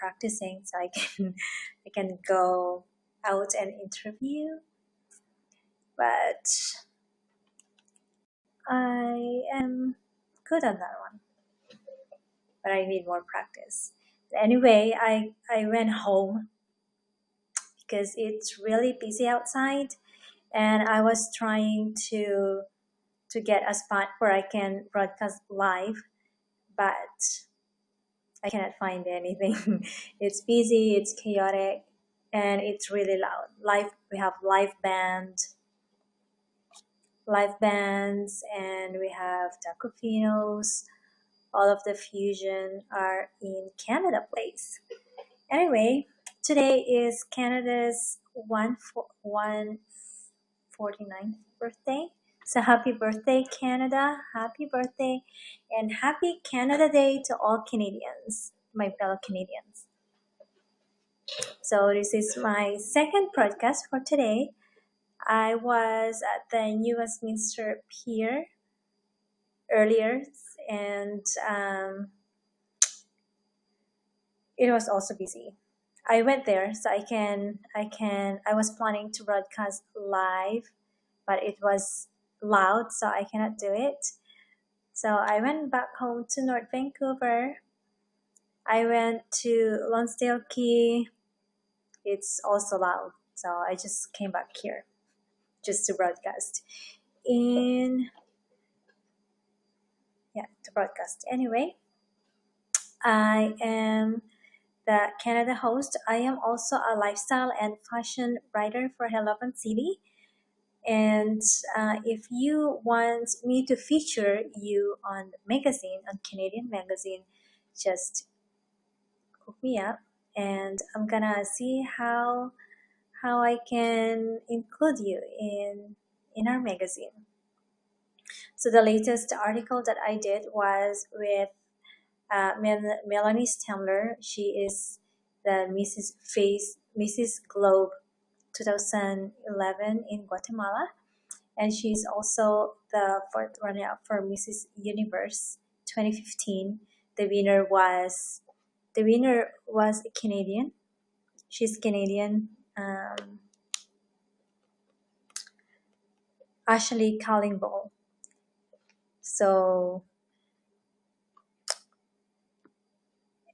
practicing so I can I can go out and interview. But I am good on that one. But I need more practice. Anyway, I went home because it's really busy outside, and I was trying to get a spot where I can broadcast live, but I cannot find anything. It's busy, it's chaotic, and it's really loud. Live, we have live bands, and we have tacofinos. All of the fusion are in Canada Place. Anyway, today is Canada's 149th birthday. So happy birthday, Canada. Happy birthday. And happy Canada Day to all Canadians, my fellow Canadians. So this is my second podcast for today. I was at the New Westminster Pier earlier, and it was also busy. I went there so I was planning to broadcast live, but it was loud, so I cannot do it. So I went back home to North Vancouver. I went to Lonsdale Key. It's also loud, so I just came back here just to broadcast. To broadcast. Anyway, I am the Canada host. I am also a lifestyle and fashion writer for Hellovan City. And if you want me to feature you on magazine, on Canadian magazine, just hook me up, and I'm gonna see how I can include you in our magazine. So the latest article that I did was with Melanie Stemler. She is the Mrs. Globe 2011 in Guatemala, and she's also the fourth runner-up for Mrs. Universe 2015. The winner was a Canadian. She's Canadian. Ashley Callingbull. So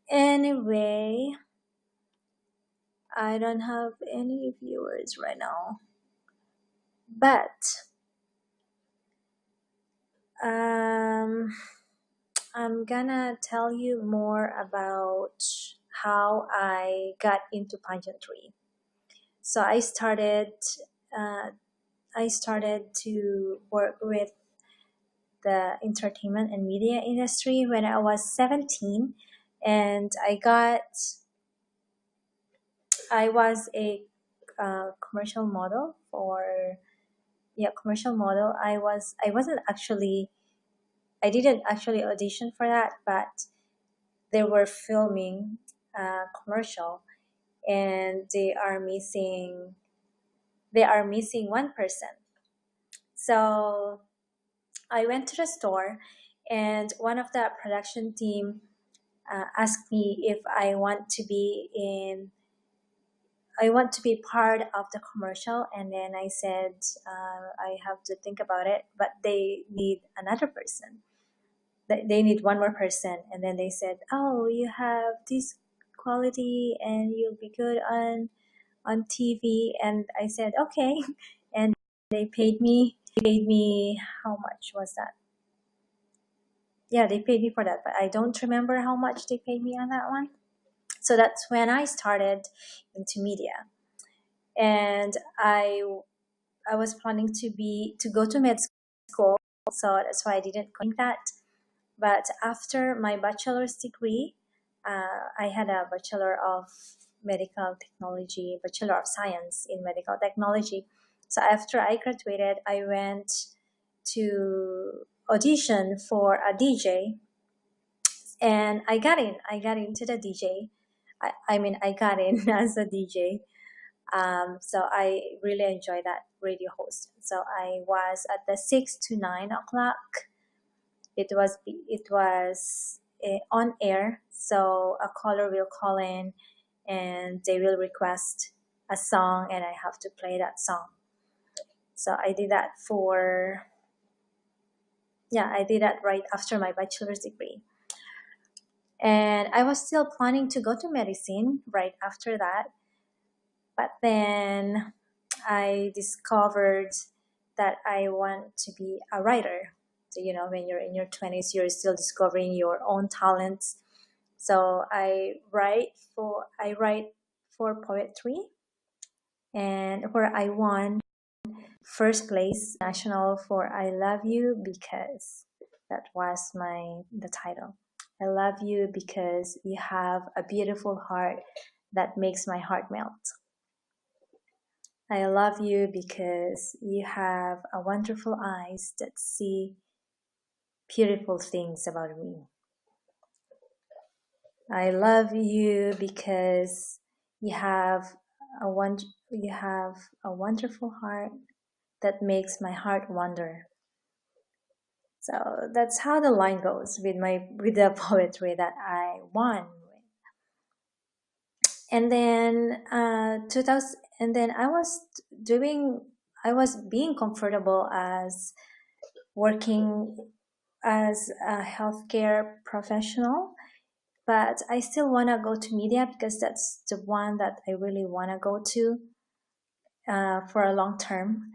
anyway, I don't have any viewers right now, but I'm gonna tell you more about how I got into pageantry. So I started to work with the entertainment and media industry when I was 17, and I was a commercial model commercial model. I didn't actually audition for that, but they were filming a commercial, and they are missing one person. So I went to the store, and one of the production team asked me if I want to be part of the commercial, and then I said I have to think about it, but they need another person. They need one more person, and then they said, "Oh, you have this quality, and you'll be good on TV." And I said, "Okay," and they paid me. How much was that? Yeah, they paid me for that, but I don't remember how much they paid me on that one. So that's when I started into media, and I was planning to go to med school, so that's why I didn't go that. But after my bachelor's degree, I had a Bachelor of Science in Medical Technology. So after I graduated, I went to audition for a DJ, and I got in. I got into the DJ. I got in as a DJ. So I really enjoy that radio host. So I was at the 6 to 9 o'clock. It was on air. So a caller will call in and they will request a song and I have to play that song. So I did that I did that right after my bachelor's degree. And I was still planning to go to medicine right after that. But then I discovered that I want to be a writer. So, when you're in your 20s, you're still discovering your own talents. So I write for poetry, and where I won first place national for I Love You Because that was the title. I love you because you have a beautiful heart that makes my heart melt. I love you because you have a wonderful eyes that see beautiful things about me. I love you because you have you have a wonderful heart that makes my heart wonder. So that's how the line goes with the poetry that I won. And then 2000, and then I was being comfortable as working as a healthcare professional, but I still want to go to media because that's the one that I really want to go to for a long term.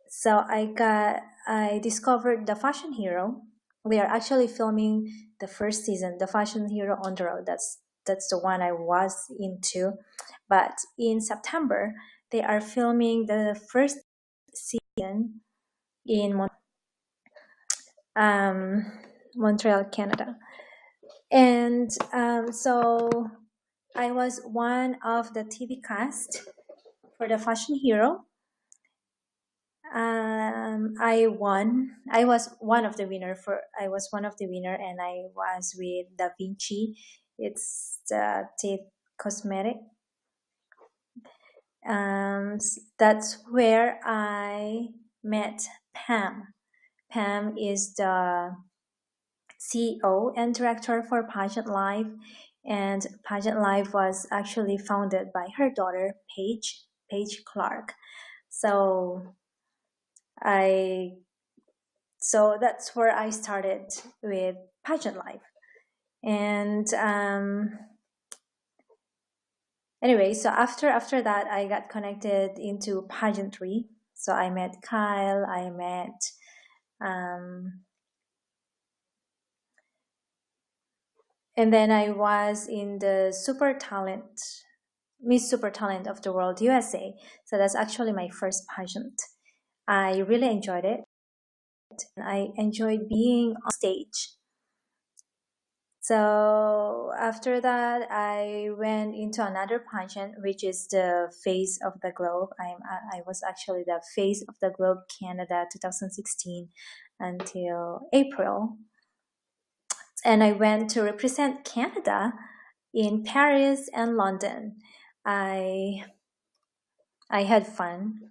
So I discovered The Fashion Hero. We are actually filming the first season, The Fashion Hero on the Road. That's the one I was into. But in September, they are filming the first season in Montreal, Canada. And so I was one of the TV cast for The Fashion Hero. I won. I was one of the winner and I was with Da Vinci. It's the teeth cosmetic. That's where I met Pam. Pam is the CEO and director for Pageant Life, and Pageant Life was actually founded by her daughter, Paige Clark. So that's where I started with Pageant Life. And anyway, so after that, I got connected into pageantry. So I met Kyle, and then I was in the Miss Super Talent of the World USA. So that's actually my first pageant. I really enjoyed it. I enjoyed being on stage. So after that, I went into another pageant, which is the Face of the Globe. I was actually the Face of the Globe Canada 2016 until April. And I went to represent Canada in Paris and London. I had fun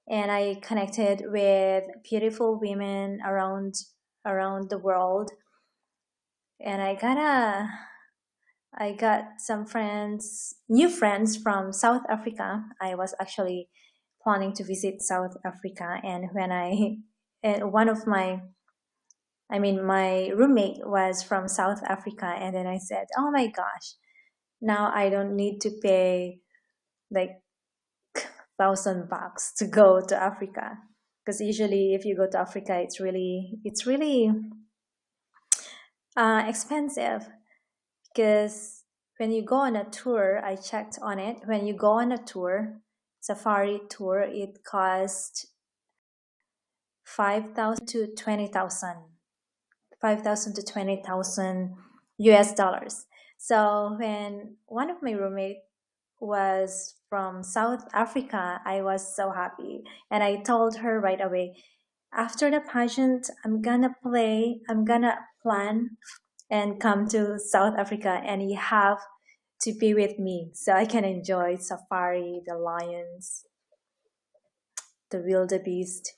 and I connected with beautiful women around the world. And I got some new friends from South Africa. I was actually planning to visit South Africa, and my roommate was from South Africa, and then I said, "Oh my gosh, now I don't need to pay like $1,000 to go to Africa." Because usually, if you go to Africa, it's really expensive. Because when you go on a tour, I checked on it. When you go on a safari tour, it costs 5,000 to 20,000, 5,000 to 20,000 US dollars. So when one of my roommates was from South Africa, I was so happy. And I told her right away, after the pageant, I'm gonna plan and come to South Africa, and you have to be with me so I can enjoy safari, the lions, the wildebeest.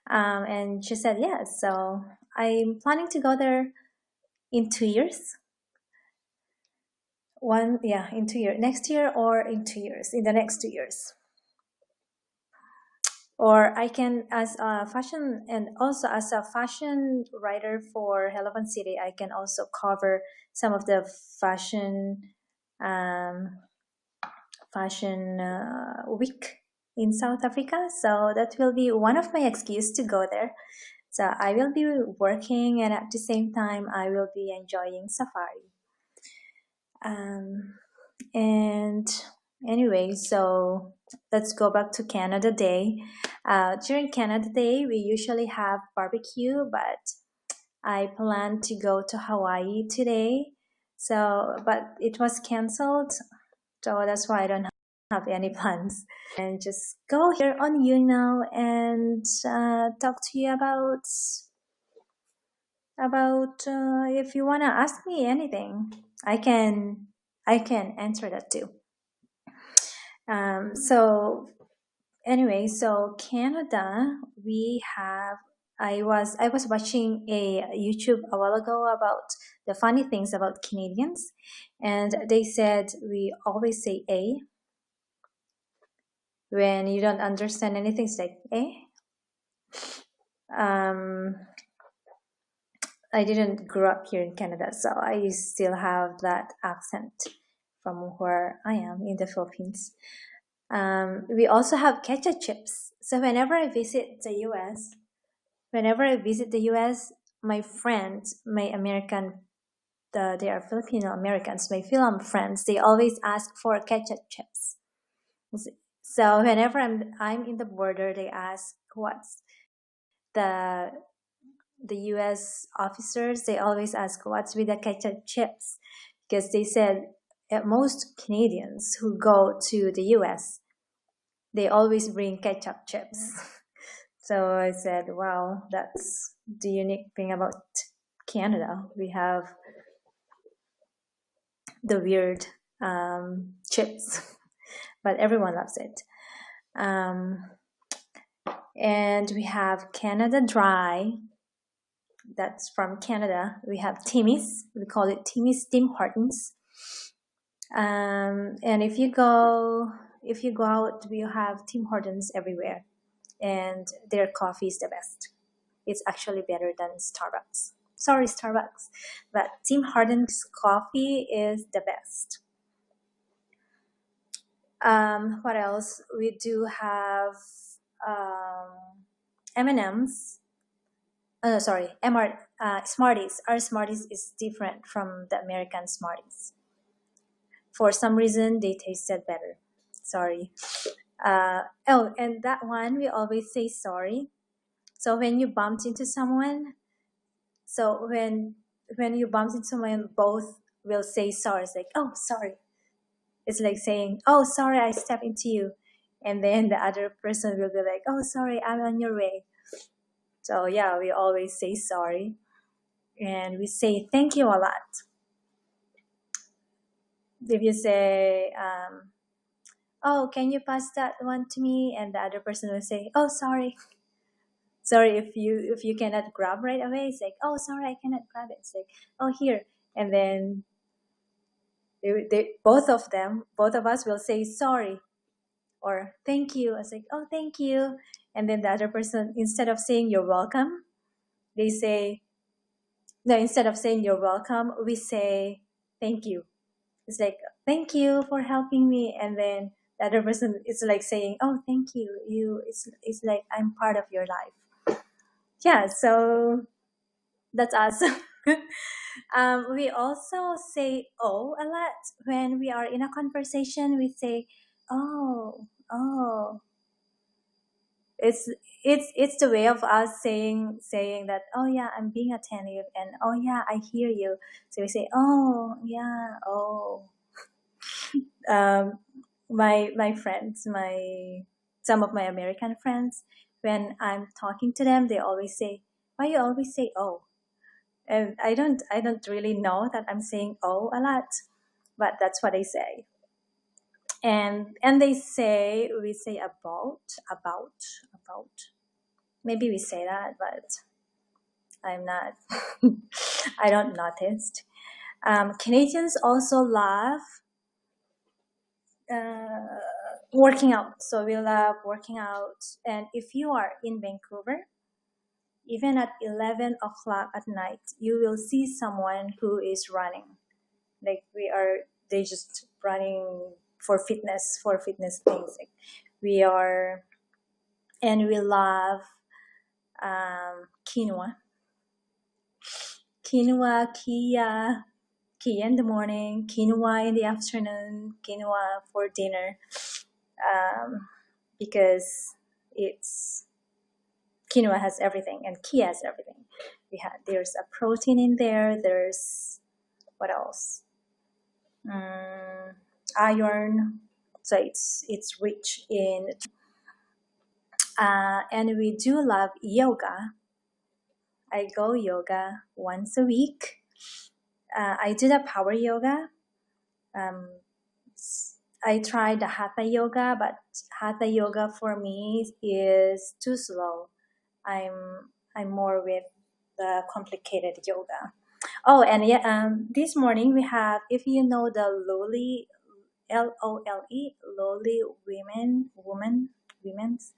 And she said yes. So I'm planning to go there in 2 years. One, yeah, in 2 years. Next year or in 2 years, in the next 2 years. Or I can, as a fashion and also as a fashion writer for Hello City, I can also cover some of the um, fashion week in South Africa. So that will be one of my excuse to go there. So I will be working, and at the same time I will be enjoying safari. Um, and anyway, so let's go back to Canada Day. During Canada Day, we usually have barbecue, but I plan to go to Hawaii today. So, but it was canceled, so that's why I don't have any plans. And just go here on YouNow and talk to you about if you wanna ask me anything, I can answer that too. So anyway, so Canada, we have. I was watching a YouTube a while ago about the funny things about Canadians, and they said we always say "a" when you don't understand anything. It's like "eh." Um, I didn't grow up here in Canada, so I still have that accent from where I am in the Philippines. We also have ketchup chips. So whenever I visit the US, my friends, my American, they are Filipino Americans, my film friends, they always ask for ketchup chips. So whenever I'm in the border, they ask what's the the US officers, they always ask what's with the ketchup chips, because they said most Canadians who go to the US, they always bring ketchup chips. So I said, wow, that's the unique thing about Canada. We have the weird chips, but everyone loves it. And we have Canada Dry. That's from Canada. We have Timmy's. We call it Timmy's Tim Hortons. And if you go out, we have Tim Hortons everywhere, and their coffee is the best. It's actually better than Starbucks. Sorry, Starbucks, but Tim Hortons coffee is the best. What else? We do have M&Ms. Sorry, Smarties. Our Smarties is different from the American Smarties. For some reason, they tasted better. Sorry. And that one, we always say sorry. So when you bumped into someone, so when you bumped into someone, both will say sorry. It's like, oh, sorry. It's like saying, oh, sorry, I stepped into you. And then the other person will be like, oh, sorry, I'm on your way. So yeah, we always say sorry. And we say thank you a lot. If you say, oh, can you pass that one to me? And the other person will say, oh, sorry. Sorry, if you cannot grab right away, it's like, oh, sorry, I cannot grab it. It's like, oh, here. And then both of us will say sorry or thank you. I was like, oh, thank you. And then the other person, instead of saying you're welcome, they say, no, instead of saying you're welcome, we say thank you. It's like, thank you for helping me. And then the other person is like saying, oh, thank you. It's like I'm part of your life. Yeah, so that's us. We also say "oh" a lot when we are in a conversation. We say "oh, oh." It's the way of us saying that, oh yeah, I'm being attentive, and oh yeah, I hear you. So we say, oh yeah, oh. My friends, my some of my American friends, when I'm talking to them, they always say, why you always say oh? And I don't really know that I'm saying oh a lot, but that's what I say. And they say, we say about. Maybe we say that, but I'm not. I don't notice. Canadians also love uh, working out. So we love working out. And if you are in Vancouver, even at 11 o'clock at night, you will see someone who is running. Like they just running for fitness things. Like we are, and we love quinoa, quinoa, kia in the morning, quinoa in the afternoon, quinoa for dinner, um, because it's quinoa has everything and kia has everything. There's a protein in there. There's what else? Mm, iron. So it's rich in. And we do love yoga. I go yoga once a week. I did a power yoga. Um, I tried the hatha yoga, but hatha yoga for me is too slow. I'm more with the complicated yoga. Oh, and yeah, this morning we have, if you know the Loli, Loli women's.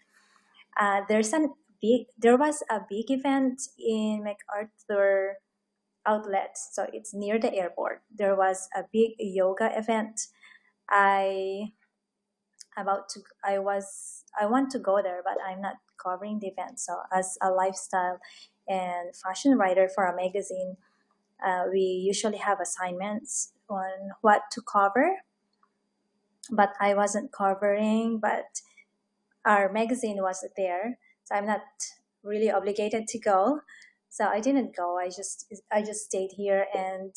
There was a big event in MacArthur Outlet, so it's near the airport. There was a big yoga event. I I want to go there, but I'm not covering the event. So as a lifestyle and fashion writer for a magazine, we usually have assignments on what to cover, but I wasn't covering, but our magazine was there, so I'm not really obligated to go. So I didn't go. I just stayed here, and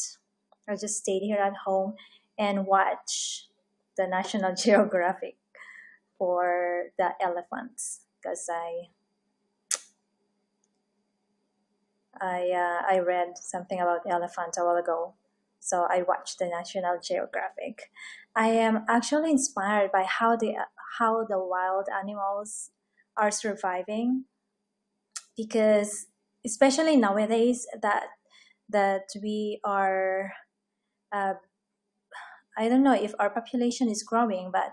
I just stayed here at home and watch the National Geographic for the elephants, because I read something about elephants a while ago, so I watched the National Geographic. I am actually inspired by how the wild animals are surviving, because especially nowadays that we are uh, I don't know if our population is growing, but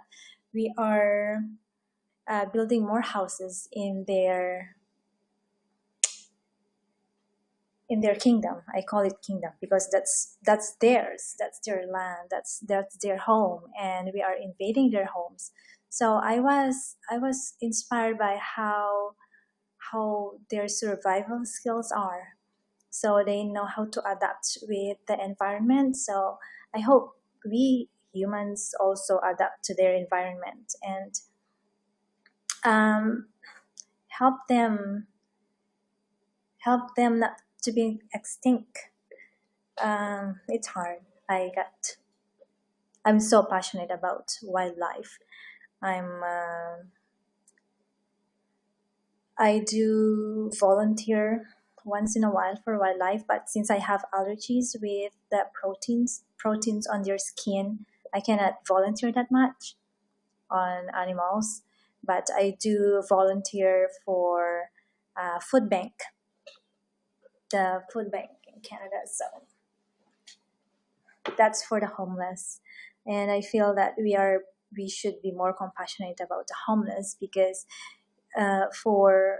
we are building more houses in their kingdom. I call it kingdom because that's theirs. That's their land. That's their home, and we are invading their homes. So I was inspired by how their survival skills are. So they know how to adapt with the environment. So I hope we humans also adapt to their environment and um, help them not to be extinct. It's hard. I'm so passionate about wildlife. I'm I do volunteer once in a while for wildlife, but since I have allergies with the proteins on their skin, I cannot volunteer that much on animals. But I do volunteer for food bank, the food bank in Canada. So that's for the homeless, and I feel that we should be more compassionate about the homeless, because for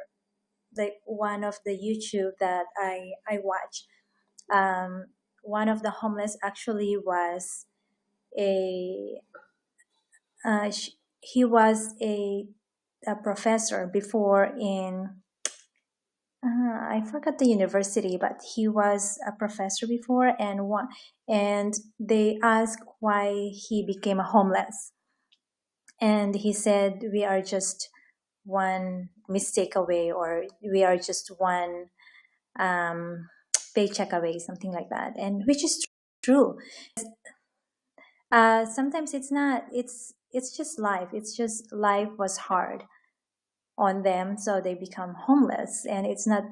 like one of the YouTube that I watch, um, one of the homeless actually was a he was a professor before in I forgot the university, but he was a professor before, and they asked why he became a homeless, and he said we are just one mistake away, or we are just one um, paycheck away, something like that, and which is true. Sometimes it's not. It's just life. It's just life was hard on them, so they become homeless, and it's not.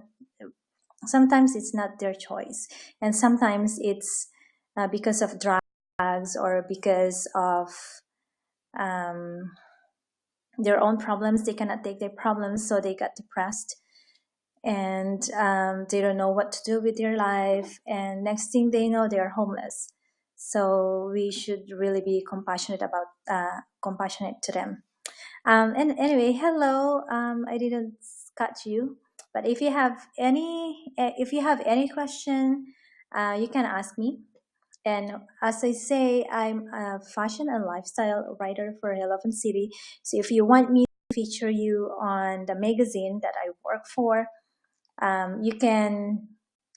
Sometimes it's not their choice, and sometimes it's because of drugs or because of um, their own problems. They cannot take their problems, so they got depressed, and they don't know what to do with their life, and next thing they know, they are homeless. So we should really be compassionate to them. And anyway, hello. I didn't catch you, but if you have any question, you can ask me. And as I say, I'm a fashion and lifestyle writer for 11 City. So if you want me to feature you on the magazine that I work for, you can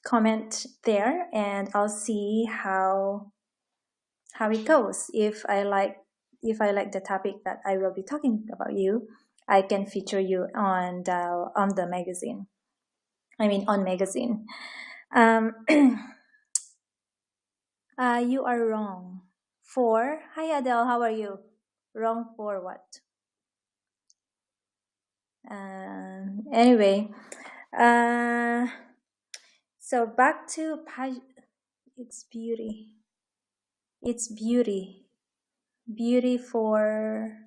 comment there, and I'll see how it goes. If I like the topic that I will be talking about you, I can feature you on the magazine. I mean, on magazine. Um, you are wrong. For Hi Adele, how are you? Wrong for what? Anyway, uh, so back to it's beauty. It's beauty. Beauty for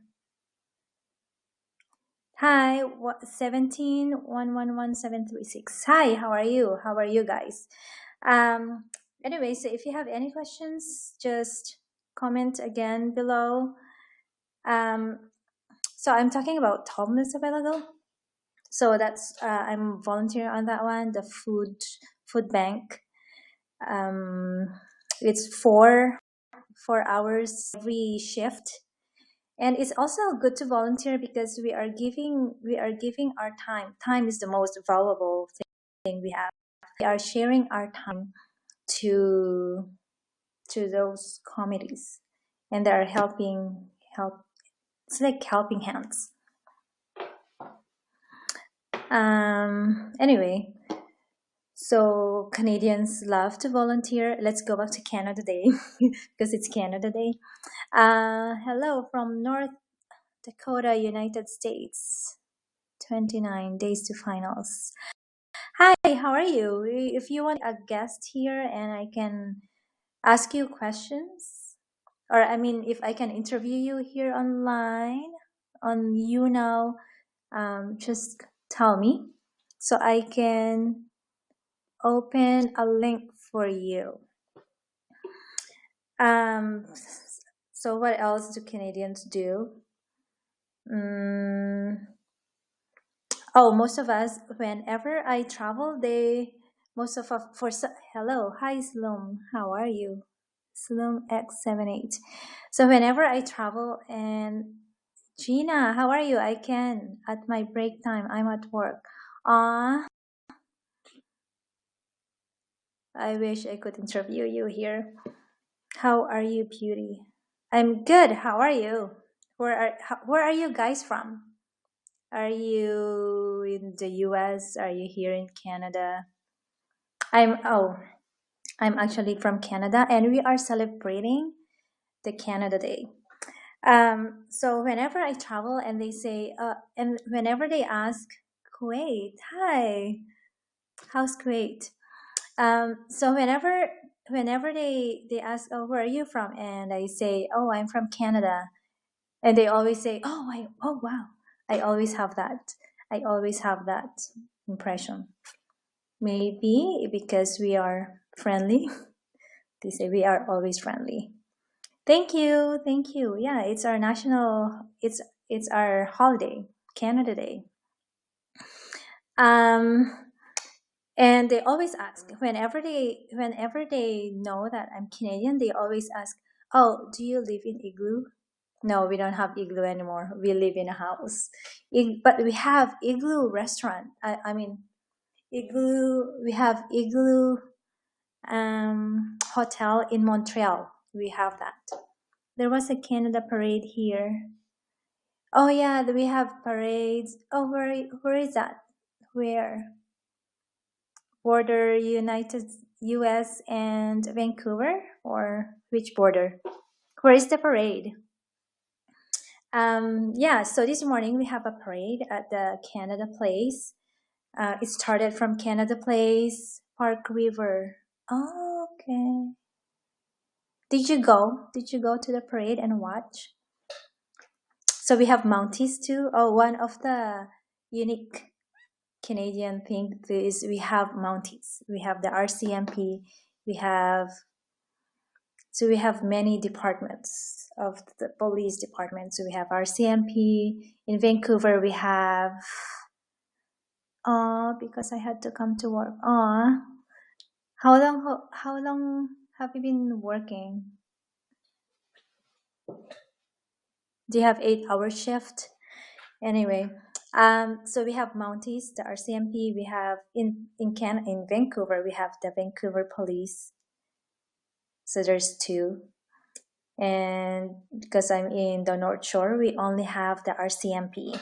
Hi, 17111736. Hi, how are you? How are you guys? Um, anyway, so if you have any questions, just comment again below. So I'm talking about homeless a while ago. So that's I'm volunteering on that one, the food bank. It's 4 hours every shift, and it's also good to volunteer because we are giving our time. Time is the most valuable thing we have. We are sharing our time to those committees, and they are help. It's like helping hands. Anyway, so Canadians love to volunteer. Let's go back to Canada Day because it's Canada Day. Hello from North Dakota, United States. 29 days to finals. Hi, how are you? If you want a guest here and I can ask you questions, or I mean, if I can interview you here online on YouNow, just tell me so I can open a link for you. So what else do Canadians do? Oh, most of us, whenever I travel, most of us, hello, hi Slum, how are you? Slum X78. So whenever I travel, and Gina, how are you? I can, at my break time, I'm at work. I wish I could interview you here. How are you, beauty? I'm good. How are you? Where are you guys from? Are you in the US? Are you here in Canada? I'm actually from Canada, and we are celebrating the Canada Day. So whenever I travel and they say, and whenever they ask, Kuwait, hi, how's Kuwait? So whenever they ask, oh, where are you from? And I say, oh, I'm from Canada. And they always say, oh, wow. I always have that. I always have that impression. Maybe because we are friendly. They say we are always friendly. Thank you. Thank you. Yeah, it's our it's our holiday, Canada Day. And they always ask whenever they know that I'm Canadian, they always ask, "Oh, do you live in igloo?" No, we don't have igloo anymore. We live in a house. But we have igloo restaurant. I mean, igloo. We have igloo hotel in Montreal. We have that. There was a Canada parade here. Oh yeah, we have parades. Oh, where is that? Where? Border United US and Vancouver, or which border? Where is the parade? Yeah, so this morning we have a parade at the Canada Place. It started from Canada Place, Park River. Oh, okay. Did you go? Did you go to the parade and watch? So we have Mounties too. Oh, one of the unique Canadian thing is we have Mounties. We have the RCMP. We have So we have many departments of the police department. So we have RCMP. In Vancouver, we have, because I had to come to work. How long have you been working? Do you have 8 hour shift? Anyway, so we have Mounties, the RCMP. We have in Vancouver, we have the Vancouver Police. So there's two. And because I'm in the North Shore, we only have the RCMP.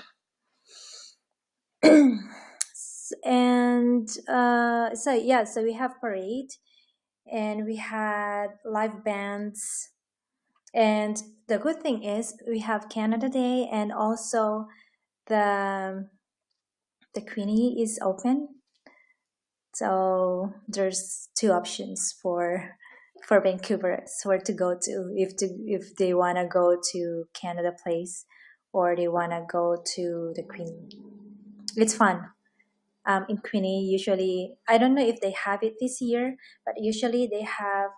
And so we have parade, and we had live bands. And the good thing is we have Canada Day, and also the Queenie is open. So there's two options for Vancouverers where to go to if they want to go to Canada Place or they want to go to the Queenie. It's fun. In Queenie, usually, I don't know if they have it this year, but usually they have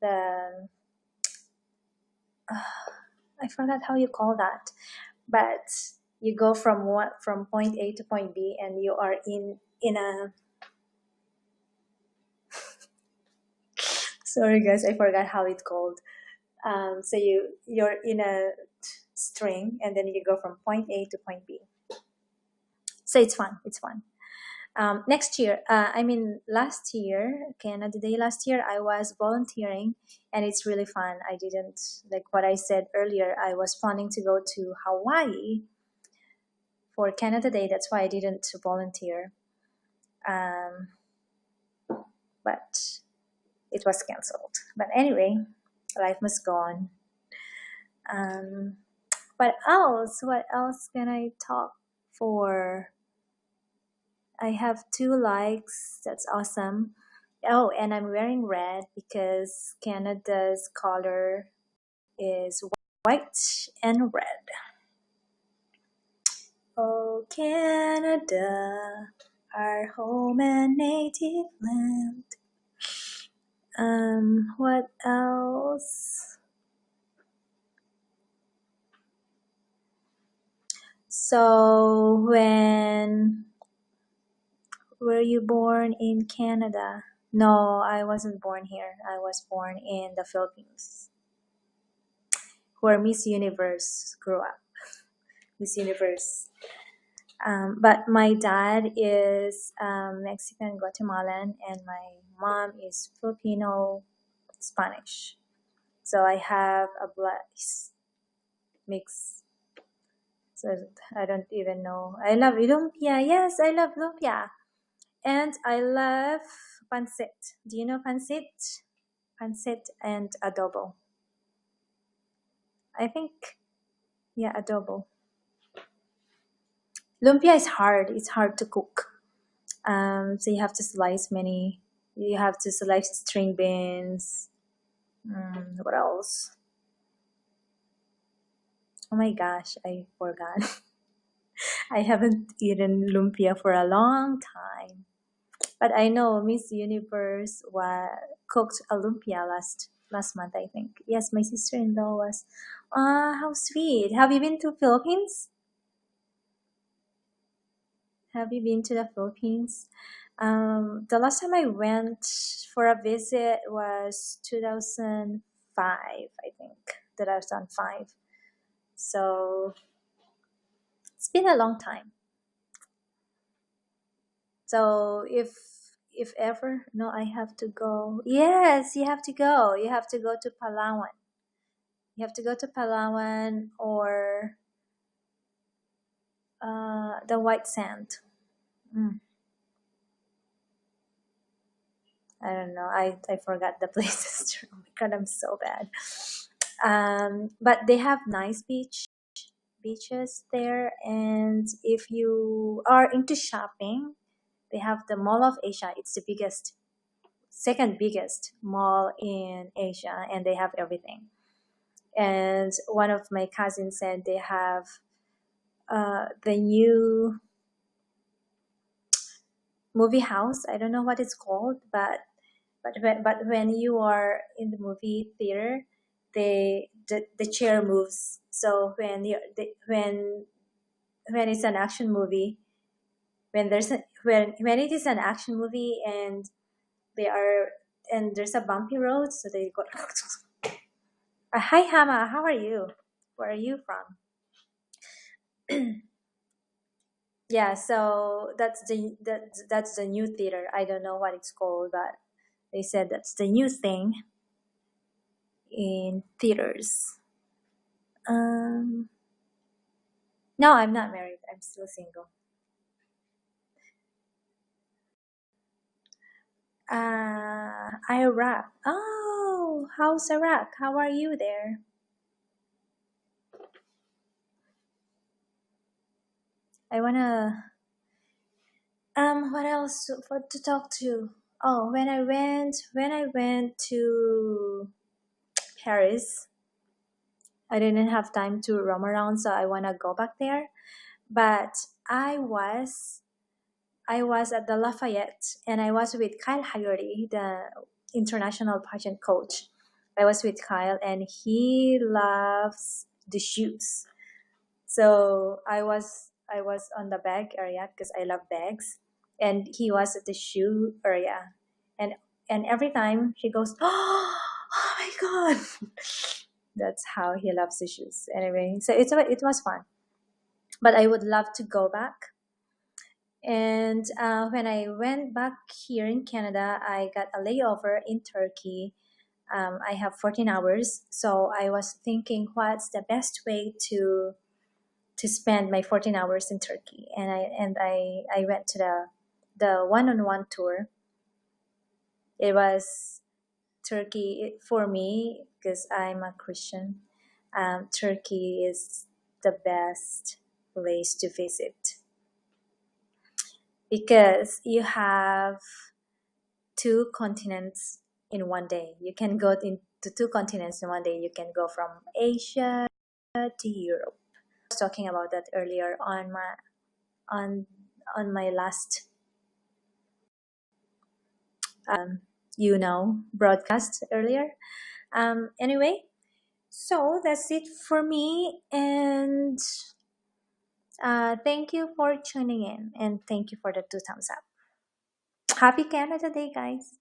the, I forgot how you call that, but you go from point A to point B, and you are in a, sorry guys, I forgot how it's called. So you're in a string, and then you go from point A to point B. So it's fun. It's fun. Next year, last year, Canada Day last year, I was volunteering, and it's really fun. I didn't, like what I said earlier, I was planning to go to Hawaii for Canada Day. That's why I didn't volunteer. But it was canceled. But anyway, life must go on. What else? What else can I talk for? I have 2 likes. That's awesome. Oh, and I'm wearing red because Canada's color is white and red. Oh, Canada, our home and native land. What else? So, were you born in Canada? No, I wasn't born here. I was born in the Philippines, where Miss Universe grew up. Miss Universe. But my dad is Mexican Guatemalan, and my mom is Filipino Spanish. So I have a blood mix. So I don't even know. I love lumpia. Yes, I love lumpia. And I love pancit. Do you know pancit? Pancit and adobo. I think, yeah, adobo. Lumpia is hard. It's hard to cook. So you have to slice many. You have to slice string beans. What else? Oh my gosh, I forgot. I haven't eaten lumpia for a long time. But I know Miss Universe cooked a lumpia last month, I think. Yes, my sister-in-law was. How sweet. Have you been to Philippines? Have you been to the Philippines? The last time I went for a visit was 2005, I think. 2005. So it's been a long time. So if ever, no, I have to go. Yes, you have to go. You have to go to Palawan. You have to go to Palawan or the White Sand. I don't know. I forgot the places. Oh my god, I'm so bad. But they have nice beaches there, and if you are into shopping, they have the Mall of Asia. It's the second biggest mall in Asia, and they have everything. And one of my cousins said they have the new movie house. I don't know what it's called, but when you are in the movie theater, the chair moves. So when it's an action movie, when it is an action movie and they are and there's a bumpy road, so they go. Hi Hama, how are you? Where are you from? Yeah, so that's the new theater. I don't know what it's called, but they said that's the new thing in theaters. Um, no, I'm not married. I'm still single. Iraq. Oh, how's Iraq? How are you there? I wanna. What else to talk to? Oh, when I went to Paris, I didn't have time to roam around, so I wanna go back there. But I was I was at the Lafayette, and I was with Kyle Haggerty, the international pageant coach. I was with Kyle, and he loves the shoes. So I was on the bag area because I love bags, and he was at the shoe area, and every time he goes, oh my god, that's how he loves the shoes. Anyway, so it was fun, but I would love to go back. And when I went back here in Canada, I got a layover in Turkey. I have 14 hours, so I was thinking, what's the best way to spend my 14 hours in Turkey? And I went to the one-on-one tour. It was Turkey for me because I'm a Christian. Turkey is the best place to visit because you have two continents in one day. You can go into two continents in one day. You can go from Asia to Europe. I was talking about that earlier on on my last broadcast earlier. Anyway, so that's it for me, and thank you for tuning in, and thank you for the two thumbs up. Happy Canada Day, guys!